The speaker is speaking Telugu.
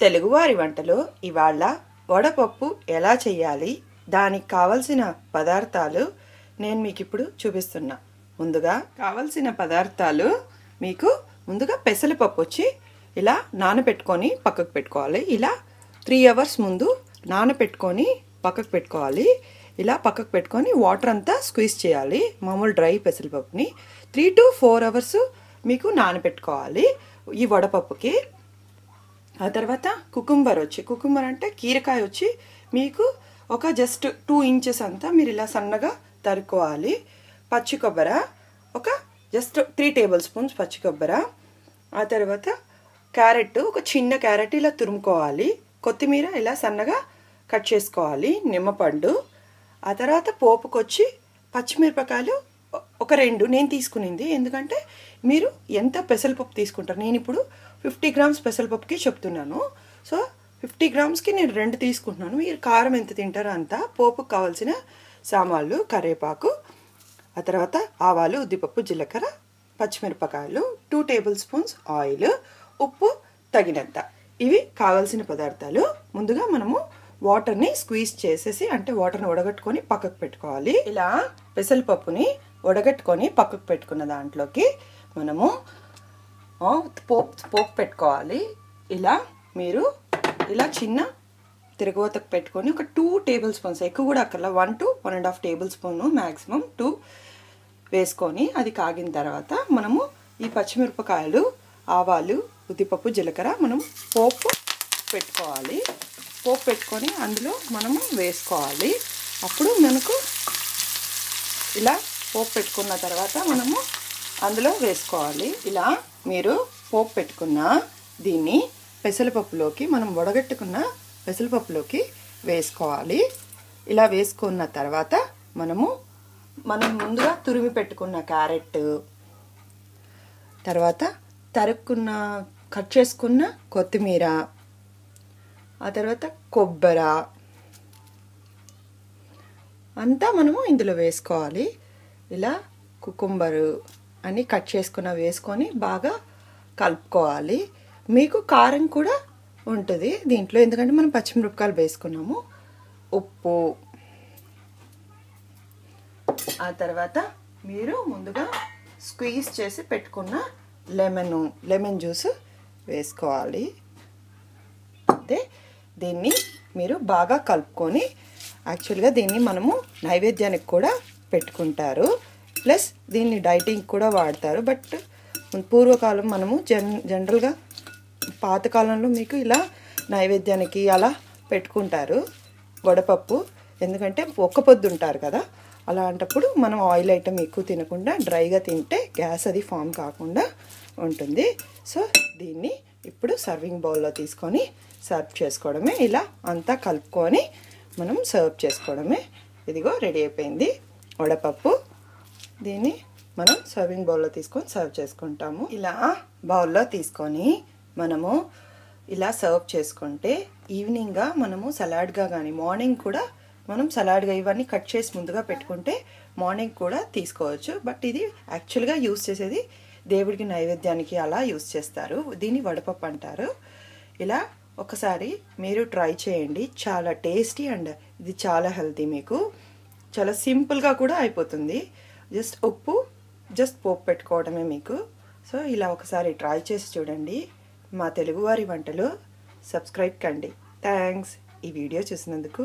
తెలుగువారి వంటలో ఇవాళ వడపప్పు ఎలా చేయాలి, దానికి కావలసిన పదార్థాలు నేను మీకు ఇప్పుడు చూపిస్తున్నా. ముందుగా కావలసిన పదార్థాలు ముందుగా పెసరపప్పు వచ్చి ఇలా నానబెట్టుకొని పక్కకు పెట్టుకోవాలి. ఇలా 3 అవర్స్ ముందు నానబెట్టుకొని పక్కకు పెట్టుకోవాలి. ఇలా పక్కకు పెట్టుకొని వాటర్ అంతా స్క్వీజ్ చేయాలి. మామూలు డ్రై పెసరపప్పుని 3 to 4 అవర్స్ మీకు నానబెట్టుకోవాలి ఈ వడపప్పుకి. ఆ తర్వాత కుకుంబర్ అంటే కీరకాయ వచ్చి మీకు ఒక జస్ట్ 2 ఇంచెస్ అంతా మీరు ఇలా సన్నగా తరుక్కోవాలి. పచ్చి కొబ్బరి ఒక జస్ట్ 3 టేబుల్ స్పూన్స్ పచ్చి కొబ్బరి. ఆ తర్వాత క్యారెట్, ఒక చిన్న క్యారెట్ ఇలా తురుముకోవాలి. కొత్తిమీర ఇలా సన్నగా కట్ చేసుకోవాలి. నిమ్మపండు. ఆ తర్వాత పోపుకొచ్చి పచ్చిమిరపకాయలు ఒక 2 నేను తీసుకునింది. ఎందుకంటే మీరు ఎంత పెసరపప్పు తీసుకుంటారు, నేను ఇప్పుడు 50 గ్రామ్స్ పెసరపప్పుకి చెప్తున్నాను. సో 50 గ్రామ్స్కి నేను 2 తీసుకుంటున్నాను. మీరు కారం ఎంత తింటారో అంత. పోపుకు కావాల్సిన సామాన్లు కరివేపాకు, ఆ తర్వాత ఆవాలు, ఉద్దిపప్పు, జీలకర్ర, పచ్చిమిరపకాయలు, 2 టేబుల్ స్పూన్స్ ఆయిల్, ఉప్పు తగినంత. ఇవి కావాల్సిన పదార్థాలు. ముందుగా మనము వాటర్ని స్క్వీజ్ చేసేసి అంటే వాటర్ని వడగట్టుకొని పక్కకు పెట్టుకోవాలి. ఇలా పెసరపప్పుని వడగట్టుకొని పక్కకు పెట్టుకున్న దాంట్లోకి మనము పోపు పెట్టుకోవాలి. మీరు ఇలా చిన్న తిరగవతకు పెట్టుకొని ఒక 2 టేబుల్ స్పూన్స్, ఎక్కువ కూడా అక్కర్లా, 1 to 1.5 టేబుల్ స్పూన్, మ్యాక్సిమం 2 వేసుకొని అది కాగిన తర్వాత మనము ఈ పచ్చిమిరపకాయలు, ఆవాలు, ఉద్దిపప్పు, జీలకర్ర మనం పోపు పెట్టుకోవాలి. పోపు పెట్టుకొని అందులో మనము వేసుకోవాలి. అప్పుడు మనకు ఇలా పోపు పెట్టుకున్న తర్వాత మనము అందులో వేసుకోవాలి. ఇలా మీరు పోపు పెట్టుకున్న దీన్ని పెసరపప్పులోకి, మనం వడగట్టుకున్న పెసరపప్పులోకి వేసుకోవాలి. ఇలా వేసుకున్న తర్వాత మనం ముందుగా తురిమి పెట్టుకున్న క్యారెట్, తర్వాత కట్ చేసుకున్న కొత్తిమీర, ఆ తర్వాత కొబ్బరి అంతా మనము ఇందులో వేసుకోవాలి. ఇలా కుకుంబరు అని కట్ చేసుకున్న వేసుకొని బాగా కలుపుకోవాలి. మీకు కారం కూడా ఉంటుంది దీంట్లో, ఎందుకంటే మనం పచ్చిమిరపకాయలు వేసుకున్నాము. ఉప్పు, ఆ తర్వాత మీరు ముందుగా స్క్వీజ్ చేసి పెట్టుకున్న లెమన్ జ్యూస్ వేసుకోవాలి. అయితే దీన్ని మీరు బాగా కలుపుకొని, యాక్చువల్గా దీన్ని మనము నైవేద్యానికి కూడా పెట్టుకుంటారు, ప్లస్ దీన్ని డైటింగ్ కూడా వాడతారు. బట్ పూర్వకాలం మనము జనరల్గా పాతకాలంలో మీకు ఇలా నైవేద్యానికి అలా పెట్టుకుంటారు వడపప్పు. ఎందుకంటే ఒక్క పొద్దు ఉంటారు కదా, అలాంటప్పుడు మనం ఆయిల్ ఐటమ్ ఎక్కువ తినకుండా డ్రైగా తింటే గ్యాస్ అది ఫామ్ కాకుండా ఉంటుంది. సో దీన్ని ఇప్పుడు సర్వింగ్ బౌల్లో తీసుకొని సర్వ్ చేసుకోవడమే. ఇలా అంతా కలుపుకొని మనం సర్వ్ చేసుకోవడమే. ఇదిగో రెడీ అయిపోయింది వడపప్పు. దీన్ని మనం సర్వింగ్ బౌల్లో తీసుకొని సర్వ్ చేసుకుంటాము. ఇలా బౌల్లో తీసుకొని మనము ఇలా సర్వ్ చేసుకుంటే ఈవినింగ్గా మనము సలాడ్గా కానీ, మార్నింగ్ కూడా మనం సలాడ్గా ఇవన్నీ కట్ చేసి ముందుగా పెట్టుకుంటే మార్నింగ్ కూడా తీసుకోవచ్చు. బట్ ఇది యాక్చువల్గా యూస్ చేసేది దేవుడికి నైవేద్యానికి అలా యూస్ చేస్తారు. దీన్ని వడపప్పు అంటారు. ఇలా ఒకసారి మీరు ట్రై చేయండి. చాలా టేస్టీ అండ్ ఇది చాలా హెల్తీ. మీకు చాలా సింపుల్గా కూడా అయిపోతుంది. జస్ట్ పోపు పెట్టుకోవడమే మీకు. సో ఇలా ఒకసారి ట్రై చేసి చూడండి. మా తెలుగువారి వంటలు సబ్స్క్రైబ్ కండి. థ్యాంక్స్ ఈ వీడియో చూసినందుకు.